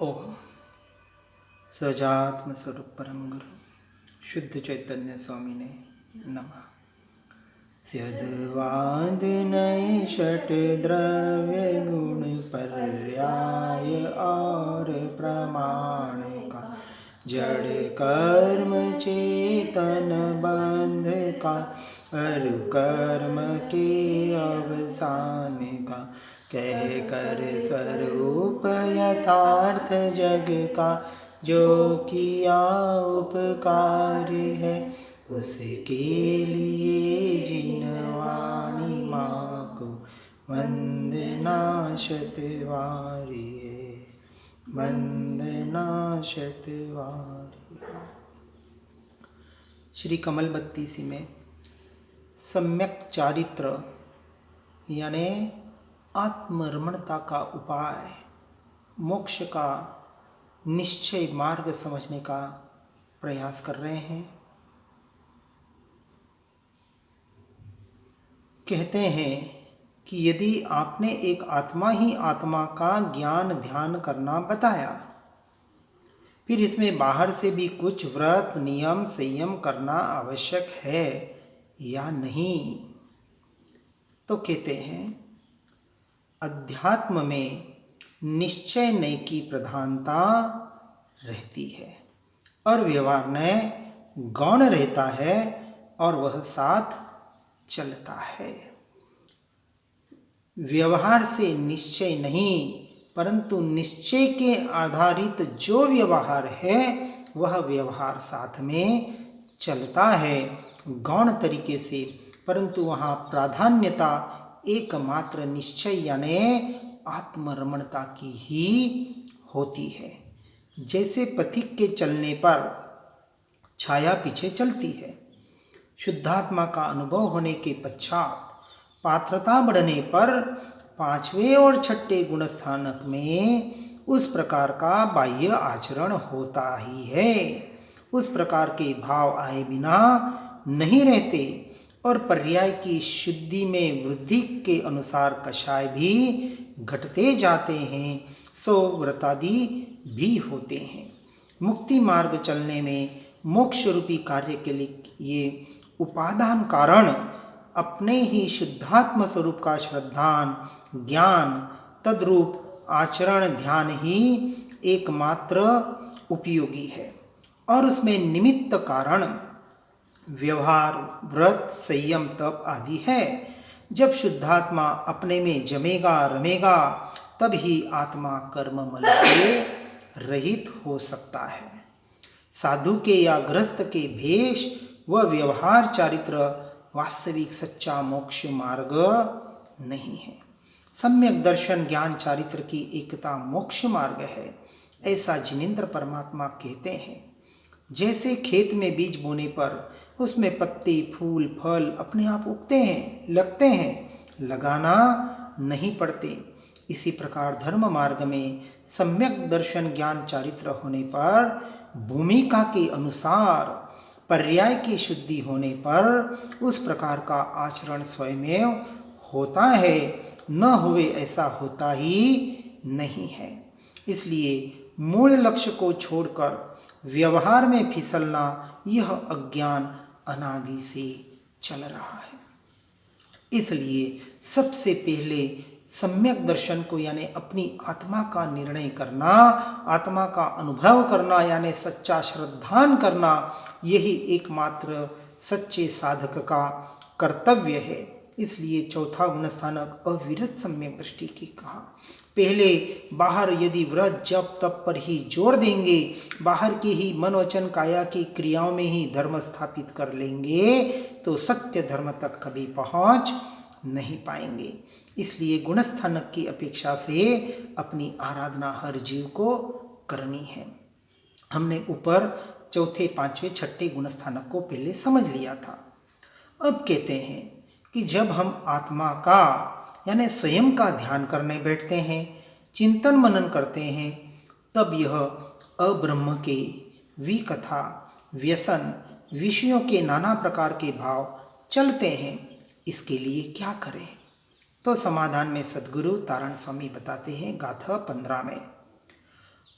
ओम सजात्म स्वरूप परम गुरु शुद्ध चैतन्य स्वामी ने नमः। स्यद्वाद नए षट द्रव्य गुण पर्याय और प्रमाण का जड़ कर्म चेतन बंध का अरु कर्म के अवसान का कह कर स्वरूप यथार्थ जग का जो किया उपकार है उसके लिए जिनवाणी माँ को वंदना शतवारी है, वंदना शतवारी। श्री कमल बत्तीसी में सम्यक चारित्र यानी आत्मरमणता का उपाय, मोक्ष का निश्चय मार्ग समझने का प्रयास कर रहे हैं। कहते हैं कि यदि आपने एक आत्मा ही आत्मा का ज्ञान ध्यान करना बताया, फिर इसमें बाहर से भी कुछ व्रत नियम संयम करना आवश्यक है या नहीं, तो कहते हैं अध्यात्म में निश्चय नय की प्रधानता रहती है और व्यवहार नय गौण रहता है और वह साथ चलता है। व्यवहार से निश्चय नहीं परंतु निश्चय के आधारित जो व्यवहार है वह व्यवहार साथ में चलता है गौण तरीके से, परंतु वहाँ प्राधान्यता एकमात्र निश्चय यानी आत्मरमणता की ही होती है। जैसे पथिक के चलने पर छाया पीछे चलती है, शुद्धात्मा का अनुभव होने के पश्चात पात्रता बढ़ने पर पांचवें और छठे गुण स्थानक में उस प्रकार का बाह्य आचरण होता ही है। उस प्रकार के भाव आए बिना नहीं रहते और पर्याय की शुद्धि में वृद्धि के अनुसार कषाय भी घटते जाते हैं, सो व्रतादि भी होते हैं। मुक्ति मार्ग चलने में मोक्ष रूपी कार्य के लिए उपादान कारण अपने ही शुद्धात्म स्वरूप का श्रद्धान ज्ञान तद्रूप आचरण ध्यान ही एकमात्र उपयोगी है और उसमें निमित्त कारण व्यवहार व्रत संयम तप आदि है। जब शुद्धात्मा अपने में जमेगा रमेगा तब ही आत्मा कर्ममल से रहित हो सकता है। साधु के या गृहस्थ के भेष व व्यवहार चारित्र वास्तविक सच्चा मोक्ष मार्ग नहीं है। सम्यक दर्शन ज्ञान चारित्र की एकता मोक्ष मार्ग है, ऐसा जिनेंद्र परमात्मा कहते हैं। जैसे खेत में बीज बोने पर उसमें पत्ते फूल फल अपने आप उगते हैं, लगते हैं, लगाना नहीं पड़ते, इसी प्रकार धर्म मार्ग में सम्यक दर्शन ज्ञान चारित्र होने पर भूमिका के अनुसार पर्याय की शुद्धि होने पर उस प्रकार का आचरण स्वयं होता है, न हुए ऐसा होता ही नहीं है। इसलिए मूल लक्ष्य को छोड़कर व्यवहार में फिसलना यह अज्ञान अनादि से चल रहा है। इसलिए सबसे पहले सम्यक दर्शन को यानी अपनी आत्मा का निर्णय करना, आत्मा का अनुभव करना यानी सच्चा श्रद्धान करना, यही एकमात्र सच्चे साधक का कर्तव्य है। इसलिए चौथा गुण स्थानक अविरत सम्यक दृष्टि की कहा। पहले बाहर यदि व्रत जप तप पर ही जोर देंगे, बाहर की ही मन वचन काया की क्रियाओं में ही धर्म स्थापित कर लेंगे तो सत्य धर्म तक कभी पहुंच नहीं पाएंगे। इसलिए गुणस्थानक की अपेक्षा से अपनी आराधना हर जीव को करनी है। हमने ऊपर चौथे पांचवें छठे गुणस्थानक को पहले समझ लिया था। अब कहते हैं कि जब हम आत्मा का यानी स्वयं का ध्यान करने बैठते हैं, चिंतन मनन करते हैं, तब यह अब्रह्म के विकथा व्यसन विषयों के नाना प्रकार के भाव चलते हैं। इसके लिए क्या करें? तो समाधान में सद्गुरु तारण स्वामी बताते हैं गाथा 15 में,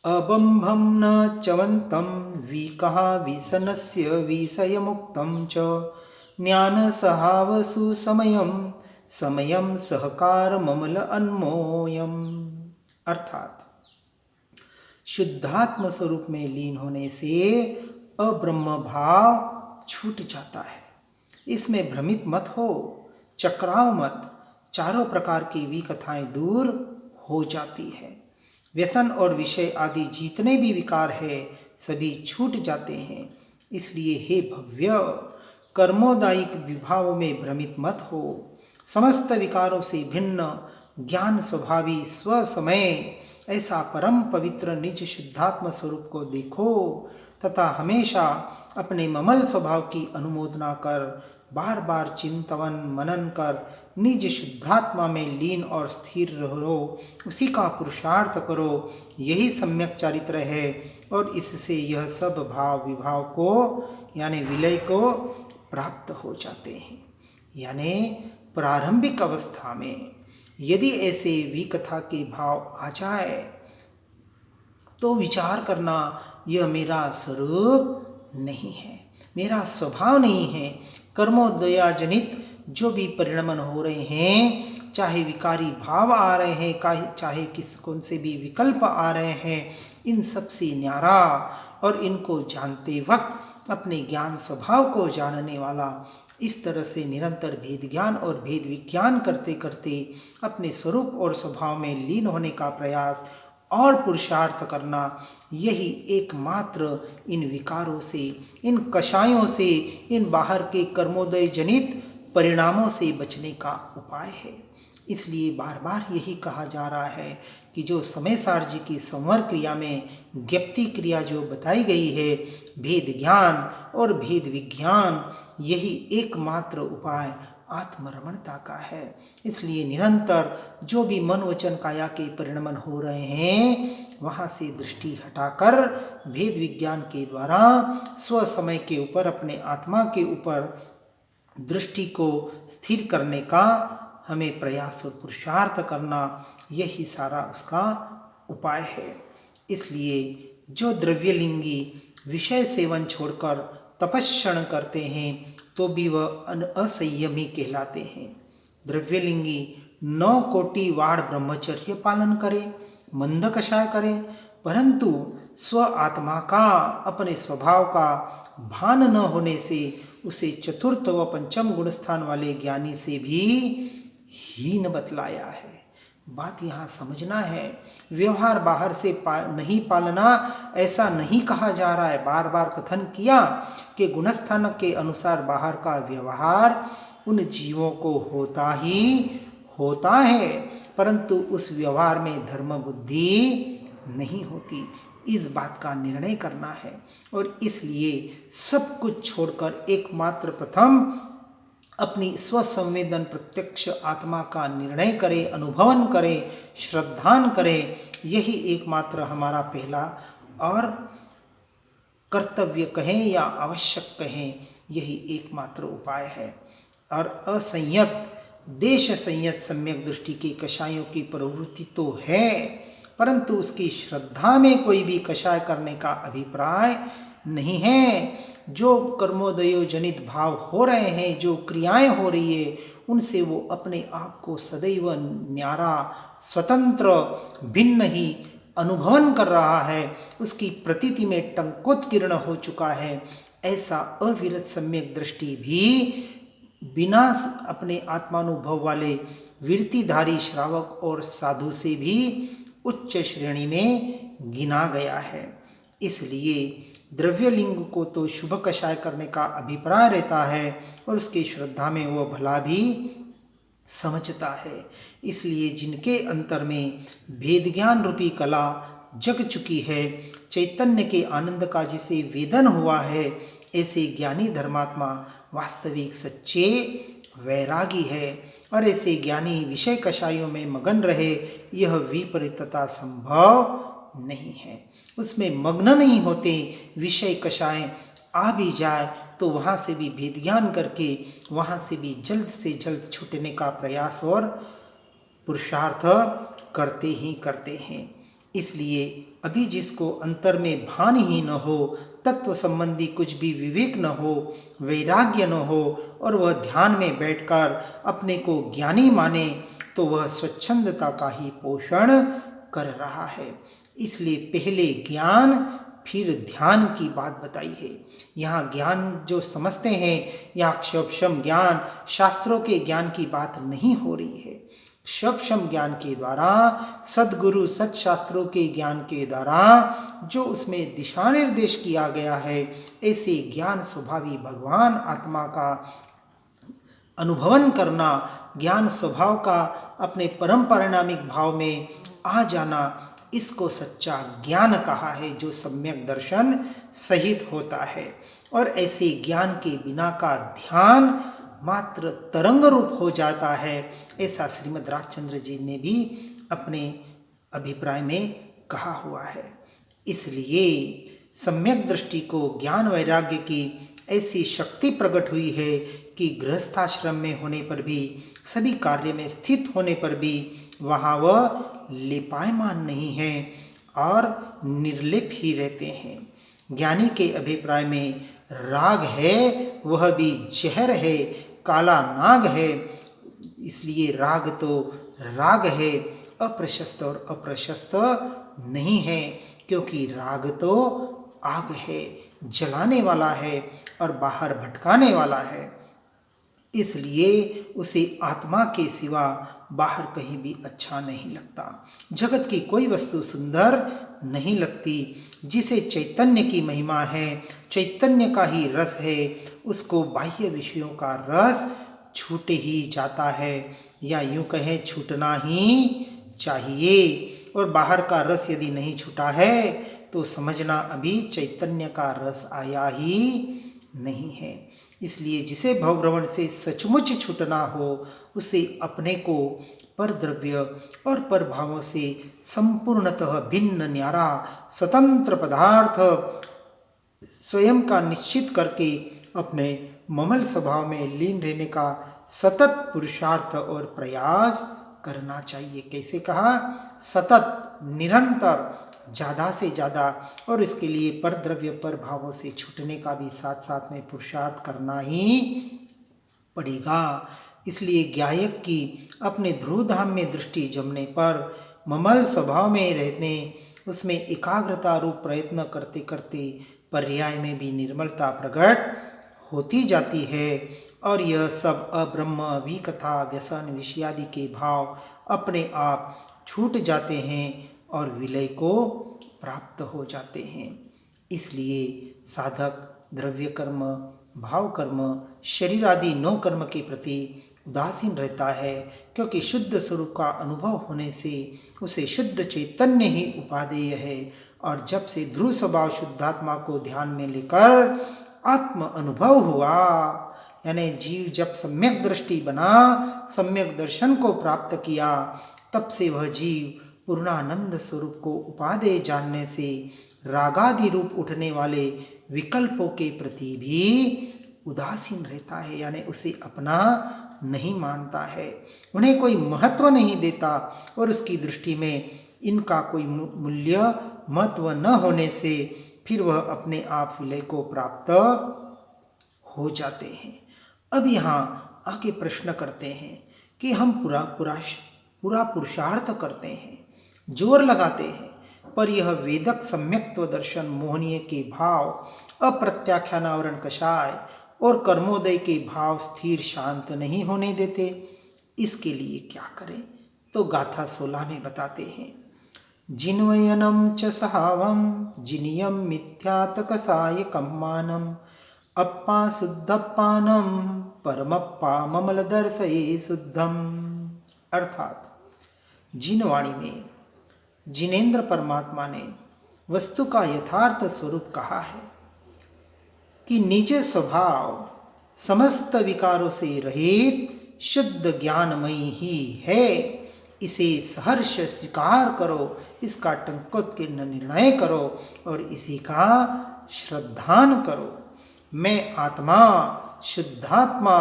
अबम्भं न चवन्तं विकः विसनस्य विषयमुक्तं च ज्ञानसहावसु समयं समयं सहकारममल अन्मोयम। अर्थात शुद्धात्म स्वरूप में लीन होने से अब्रह्म भाव छूट जाता है। इसमें भ्रमित मत हो, चक्राव मत, चारों प्रकार की विकथाएं दूर हो जाती है। व्यसन और विषय आदि जितने भी विकार है सभी छूट जाते हैं। इसलिए हे भव्य, कर्मोदायिक विभाव में भ्रमित मत हो। समस्त विकारों से भिन्न ज्ञान स्वभावी स्वसमय ऐसा परम पवित्र निज शुद्धात्म स्वरूप को देखो तथा हमेशा अपने ममल स्वभाव की अनुमोदना कर बार बार चिंतन मनन कर निज शुद्धात्मा में लीन और स्थिर रहो, उसी का पुरुषार्थ करो। यही सम्यक चरित्र है और इससे यह सब भाव विभाव को यानी विलय को प्राप्त हो जाते हैं। यानी प्रारंभिक अवस्था में यदि ऐसे विकथा के भाव आ जाए तो विचार करना यह मेरा स्वरूप नहीं है, मेरा स्वभाव नहीं है। कर्मोदया जनित जो भी परिणमन हो रहे हैं, चाहे विकारी भाव आ रहे हैं, चाहे किस कौन से भी विकल्प आ रहे हैं, इन सब से न्यारा और इनको जानते वक्त अपने ज्ञान स्वभाव को जानने वाला इस तरह से निरंतर भेद ज्ञान और भेद विज्ञान करते करते अपने स्वरूप और स्वभाव में लीन होने का प्रयास और पुरुषार्थ करना, यही एकमात्र इन विकारों से, इन कषायों से, इन बाहर के कर्मोदय जनित परिणामों से बचने का उपाय है। इसलिए बार बार यही कहा जा रहा है कि जो समय सार्जी की संवर क्रिया में ज्ञप्ति क्रिया जो बताई गई है, भेद ज्ञान और भेद विज्ञान, यही एकमात्र उपाय आत्मरमणता का है। इसलिए निरंतर जो भी मन वचन काया के परिणमन हो रहे हैं वहाँ से दृष्टि हटाकर भेद विज्ञान के द्वारा स्व समय के ऊपर, अपने आत्मा के ऊपर दृष्टि को स्थिर करने का हमें प्रयास और पुरुषार्थ करना, यही सारा उसका उपाय है। इसलिए जो द्रव्यलिंगी विषय सेवन छोड़कर तपस्क्षण करते हैं तो भी वह असंयमी कहलाते हैं। द्रव्यलिंगी 9 कोटि वाड़ ब्रह्मचर्य पालन करे, मंद कषाय करे, परंतु स्व आत्मा का, अपने स्वभाव का भान न होने से उसे चतुर्थ व पंचम गुणस्थान वाले ज्ञानी से भी हीन बतलाया है। बात यहाँ समझना है। व्यवहार बाहर से नहीं पालना ऐसा नहीं कहा जा रहा है। बार बार कथन किया कि गुणस्थान के अनुसार बाहर का व्यवहार उन जीवों को होता ही होता है, परंतु उस व्यवहार में धर्म बुद्धि नहीं होती। इस बात का निर्णय करना है और इसलिए सब कुछ छोड़कर एकमात्र प्रथम अपनी स्वसंवेदन प्रत्यक्ष आत्मा का निर्णय करे, अनुभवन करे, श्रद्धान करे। यही एकमात्र हमारा पहला और कर्तव्य कहें या आवश्यक कहें, यही एकमात्र उपाय है। और असंयत, देश संयत सम्यक दृष्टि के कषायों की प्रवृत्ति तो है, परंतु उसकी श्रद्धा में कोई भी कषाय करने का अभिप्राय नहीं है। जो कर्मोदयो जनित भाव हो रहे हैं, जो क्रियाएं हो रही है, उनसे वो अपने आप को सदैव न्यारा, स्वतंत्र, भिन्न ही अनुभवन कर रहा है। उसकी प्रतीति में टंकोत्कीर्ण हो चुका है। ऐसा अविरत सम्यक दृष्टि भी बिना अपने आत्मानुभव वाले विरतिधारी श्रावक और साधु से भी उच्च श्रेणी में गिना गया है। इसलिए द्रव्यलिंग को तो शुभ कषाय करने का अभिप्राय रहता है और उसकी श्रद्धा में वह भला भी समझता है। इसलिए जिनके अंतर में भेद ज्ञान रूपी कला जग चुकी है, चैतन्य के आनंद का जिसे वेदन हुआ है, ऐसे ज्ञानी धर्मात्मा वास्तविक सच्चे वैरागी है। और ऐसे ज्ञानी विषय कषायों में मगन रहे, यह विपरीतता संभव नहीं है। उसमें मग्न नहीं होते, विषय कषाय आ भी जाए तो वहाँ से भी भेद ज्ञान करके वहाँ से भी जल्द से जल्द छूटने का प्रयास और पुरुषार्थ करते ही करते हैं। इसलिए अभी जिसको अंतर में भान ही न हो, तत्व संबंधी कुछ भी विवेक न हो, वैराग्य न हो, और वह ध्यान में बैठकर अपने को ज्ञानी माने, तो वह स्वच्छंदता का ही पोषण कर रहा है। इसलिए पहले ज्ञान फिर ध्यान की बात बताई है। यहाँ ज्ञान जो समझते हैं, यहाँ क्षोभशम ज्ञान, शास्त्रों के ज्ञान की बात नहीं हो रही है। क्षोभशम ज्ञान के द्वारा, सद्गुरु सत्शास्त्रों के ज्ञान के द्वारा जो उसमें दिशा निर्देश किया गया है, ऐसे ज्ञान स्वभावी भगवान आत्मा का अनुभवन करना, ज्ञान स्वभाव का अपने परम परिणामिक भाव में आ जाना, इसको सच्चा ज्ञान कहा है, जो सम्यक दर्शन सहित होता है। और ऐसे ज्ञान के बिना का ध्यान मात्र तरंग रूप हो जाता है, ऐसा श्रीमद् राजचंद्र जी ने भी अपने अभिप्राय में कहा हुआ है। इसलिए सम्यक दृष्टि को ज्ञान वैराग्य की ऐसी शक्ति प्रकट हुई है कि गृहस्थाश्रम में होने पर भी, सभी कार्य में स्थित होने पर भी वहाँ वह लेपायमान नहीं है और निर्लेप ही रहते हैं। ज्ञानी के अभिप्राय में राग है, वह भी जहर है, काला नाग है। इसलिए राग तो राग है, अप्रशस्त और अप्रशस्त नहीं है, क्योंकि राग तो आग है, जलाने वाला है और बाहर भटकाने वाला है। इसलिए उसे आत्मा के सिवा बाहर कहीं भी अच्छा नहीं लगता। जगत की कोई वस्तु सुंदर नहीं लगती। जिसे चैतन्य की महिमा है, चैतन्य का ही रस है, उसको बाह्य विषयों का रस छूट ही जाता है, या यूं कहें छूटना ही चाहिए। और बाहर का रस यदि नहीं छूटा है तो समझना अभी चैतन्य का रस आया ही नहीं है। इसलिए जिसे भवभ्रमण से सचमुच छूटना हो, उसे अपने को पर द्रव्य और पर भावों से संपूर्णतः भिन्न न्यारा स्वतंत्र पदार्थ स्वयं का निश्चित करके अपने ममल स्वभाव में लीन रहने का सतत पुरुषार्थ और प्रयास करना चाहिए। कैसे कहा? सतत, निरंतर, ज़्यादा से ज़्यादा, और इसके लिए पर द्रव्य पर भावों से छूटने का भी साथ साथ में पुरुषार्थ करना ही पड़ेगा। इसलिए गायक की अपने ध्रुव धाम में दृष्टि जमने पर ममल स्वभाव में रहने, उसमें एकाग्रता रूप प्रयत्न करते करते पर्याय में भी निर्मलता प्रकट होती जाती है, और यह सब अब्रह्म, विकथा, व्यसन, विषयादि के भाव अपने आप छूट जाते हैं और विलय को प्राप्त हो जाते हैं। इसलिए साधक द्रव्य कर्म, भाव कर्म, शरीर आदि नौ कर्म के प्रति उदासीन रहता है, क्योंकि शुद्ध स्वरूप का अनुभव होने से उसे शुद्ध चैतन्य ही उपादेय है। और जब से ध्रुव स्वभाव शुद्धात्मा को ध्यान में लेकर आत्म अनुभव हुआ, यानी जीव जब सम्यक दृष्टि बना, सम्यक दर्शन को प्राप्त किया, तब से वह जीव पूर्णानंद स्वरूप को उपादेय जानने से रागादि रूप उठने वाले विकल्पों के प्रति भी उदासीन रहता है, यानी उसे अपना नहीं मानता है, उन्हें कोई महत्व नहीं देता, और उसकी दृष्टि में इनका कोई मूल्य महत्व न होने से फिर वह अपने आप विलय को प्राप्त हो जाते हैं। अब यहाँ आगे प्रश्न करते हैं कि हम पूरा पुरुषार्थ करते हैं, जोर लगाते हैं, पर यह वेदक सम्यक्त्व दर्शन मोहनीय के भाव, अप्रत्याख्यानावरण कषाय और कर्मोदय के भाव स्थिर शांत नहीं होने देते। इसके लिए क्या करें? तो गाथा 16 में बताते हैं, जिन्वयनम च सहावम जिनियम मिथ्यातकसाय कम्मानम अप्पा शुद्धप्पानम परमप्पा ममल दर्शये शुद्धम। अर्थात जिनवाणी में जिनेन्द्र परमात्मा ने वस्तु का यथार्थ स्वरूप कहा है कि निज स्वभाव समस्त विकारों से रहित शुद्ध ज्ञानमयी ही है, इसे सहर्ष स्वीकार करो, इसका टंकोत्कीर्ण निर्णय करो और इसी का श्रद्धान करो। मैं आत्मा, शुद्धात्मा,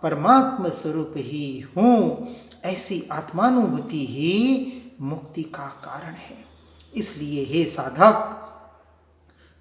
परमात्मा स्वरूप ही हूँ, ऐसी आत्मानुभूति ही मुक्ति का कारण है। इसलिए हे साधक,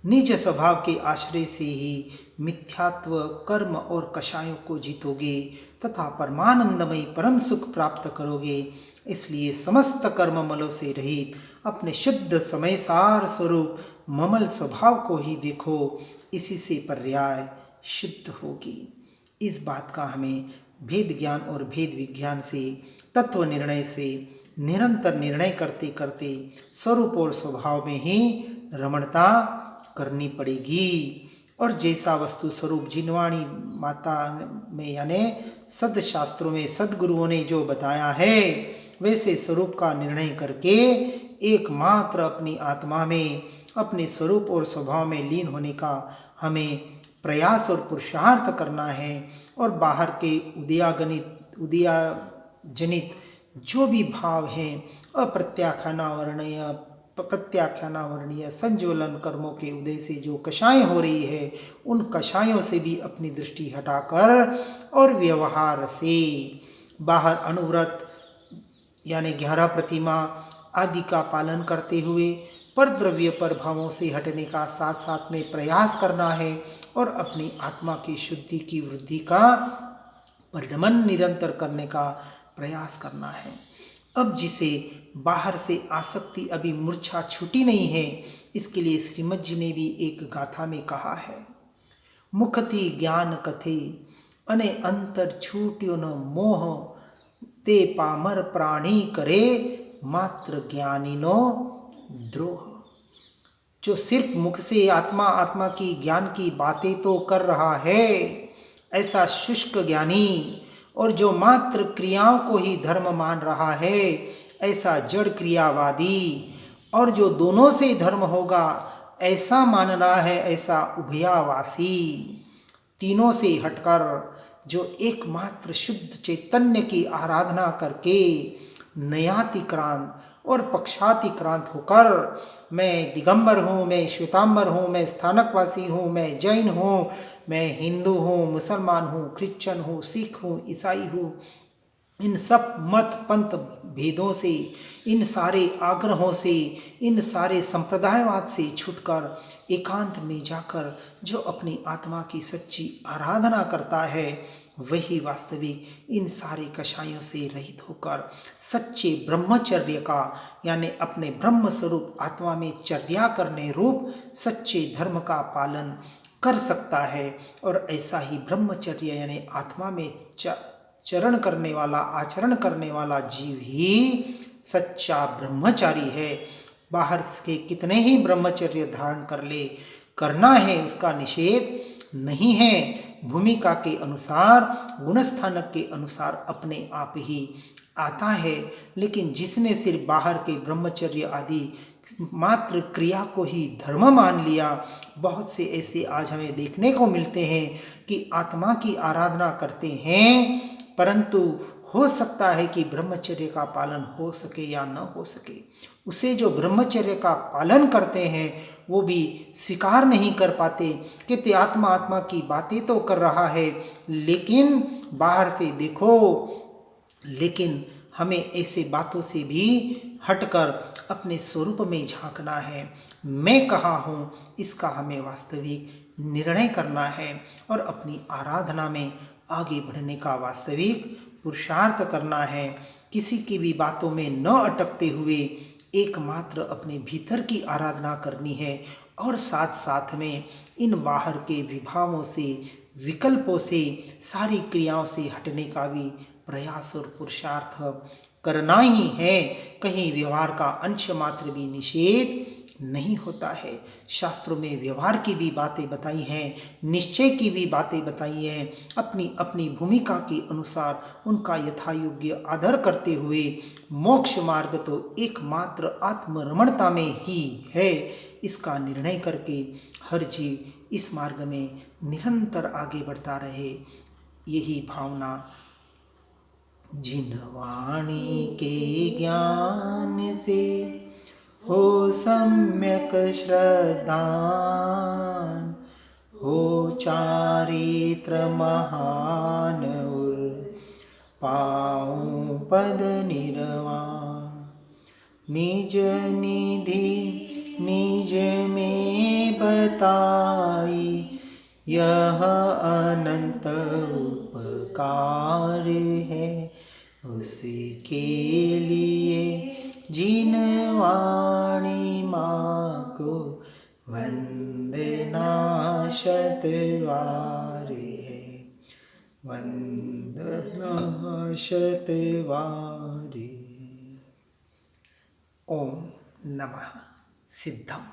निज स्वभाव के आश्रय से ही मिथ्यात्व, कर्म और कषायों को जीतोगे तथा परमानंदमयी परम सुख प्राप्त करोगे। इसलिए समस्त कर्म मलों से रहित अपने शुद्ध समय सार स्वरूप ममल स्वभाव को ही देखो, इसी से पर्याय शुद्ध होगी। इस बात का हमें भेद ज्ञान और भेद विज्ञान से, तत्व निर्णय से निरंतर निर्णय करते करते स्वरूप और स्वभाव में ही रमणता करनी पड़ेगी। और जैसा वस्तु स्वरूप जिनवाणी माता में यानी सदशास्त्रों में सदगुरुओं ने जो बताया है, वैसे स्वरूप का निर्णय करके एकमात्र अपनी आत्मा में अपने स्वरूप और स्वभाव में लीन होने का हमें प्रयास और पुरुषार्थ करना है। और बाहर के उदयाजनित जो भी भाव हैं, प्रत्याख्यानावर्णीय संज्वलन कर्मों के उदय से जो कषाय हो रही है, उन कषायों से भी अपनी दृष्टि हटाकर और व्यवहार से बाहर अनुव्रत यानी 11 प्रतिमा आदि का पालन करते हुए पर द्रव्य पर भावों से हटने का साथ साथ में प्रयास करना है और अपनी आत्मा की शुद्धि की वृद्धि का परिणमन निरंतर करने का प्रयास करना है। अब जिसे बाहर से आसक्ति अभी मूर्छा छूटी नहीं है, इसके लिए श्रीमद जी ने भी एक गाथा में कहा है, मुखति ज्ञान कथे अने अंतर छूट्यो न मोह, ते पामर प्राणी करे मात्र ज्ञानीनो द्रोह। जो सिर्फ मुख से आत्मा की ज्ञान की बातें तो कर रहा है, ऐसा शुष्क ज्ञानी, और जो मात्र क्रियाओं को ही धर्म मान रहा है, ऐसा जड़ क्रियावादी, और जो दोनों से धर्म होगा ऐसा मानना है, ऐसा उभयावासी। तीनों से हटकर जो एकमात्र शुद्ध चैतन्य की आराधना करके नयातिक्रांत और पक्षातिक्रांत होकर मैं दिगंबर हूँ, मैं श्वेतांबर हूँ, मैं स्थानकवासी हूँ, मैं जैन हूँ, मैं हिंदू हूँ, मुसलमान हूँ, क्रिश्चियन हूँ, सिख हूँ, ईसाई हूँ, इन सब मत पंथ भेदों से, इन सारे आग्रहों से, इन सारे संप्रदायवाद से छूटकर एकांत में जाकर जो अपनी आत्मा की सच्ची आराधना करता है, वही वास्तविक इन सारे कषायों से रहित होकर सच्चे ब्रह्मचर्य का यानी अपने ब्रह्म स्वरूप आत्मा में चर्या करने रूप सच्चे धर्म का पालन कर सकता है। और ऐसा ही ब्रह्मचर्य यानी आत्मा में चरण करने वाला, आचरण करने वाला जीव ही सच्चा ब्रह्मचारी है। बाहर के कितने ही ब्रह्मचर्य धारण कर ले, करना है उसका निषेध नहीं है। भूमिका के अनुसार, गुणस्थानक के अनुसार अपने आप ही आता है। लेकिन जिसने सिर्फ बाहर के ब्रह्मचर्य आदि मात्र क्रिया को ही धर्म मान लिया, बहुत से ऐसे आज हमें देखने को मिलते हैं कि आत्मा की आराधना करते हैं, परंतु हो सकता है कि ब्रह्मचर्य का पालन हो सके या न हो सके। उसे जो ब्रह्मचर्य का पालन करते हैं वो भी स्वीकार नहीं कर पाते कि ते आत्मा की बातें तो कर रहा है, लेकिन बाहर से देखो। लेकिन हमें ऐसे बातों से भी हटकर अपने स्वरूप में झांकना है। मैं कहाँ हूँ, इसका हमें वास्तविक निर्णय करना है और अपनी आराधना में आगे बढ़ने का वास्तविक पुरुषार्थ करना है। किसी की भी बातों में न अटकते हुए एकमात्र अपने भीतर की आराधना करनी है और साथ साथ में इन बाहर के विभावों से, विकल्पों से, सारी क्रियाओं से हटने का भी प्रयास और पुरुषार्थ करना ही है। कहीं व्यवहार का अंश मात्र भी निषेध नहीं होता है। शास्त्रों में व्यवहार की भी बातें बताई हैं, निश्चय की भी बातें बताई हैं। अपनी अपनी भूमिका के अनुसार उनका यथायोग्य आदर करते हुए मोक्ष मार्ग तो एकमात्र आत्मरमणता में ही है, इसका निर्णय करके हर जीव इस मार्ग में निरंतर आगे बढ़ता रहे। यही भावना जिन वाणी के ज्ञान से हो सम्यक श्रद्धान, हो चारित्र महान उर पाऊं पद निर्वाण। निज निधि निज में बताई, यह अनंत उपकार है उसी के लिए जिन वाणी माँ को वंदना शतवार है, वंदना शतवार। ओम नमः सिद्धम।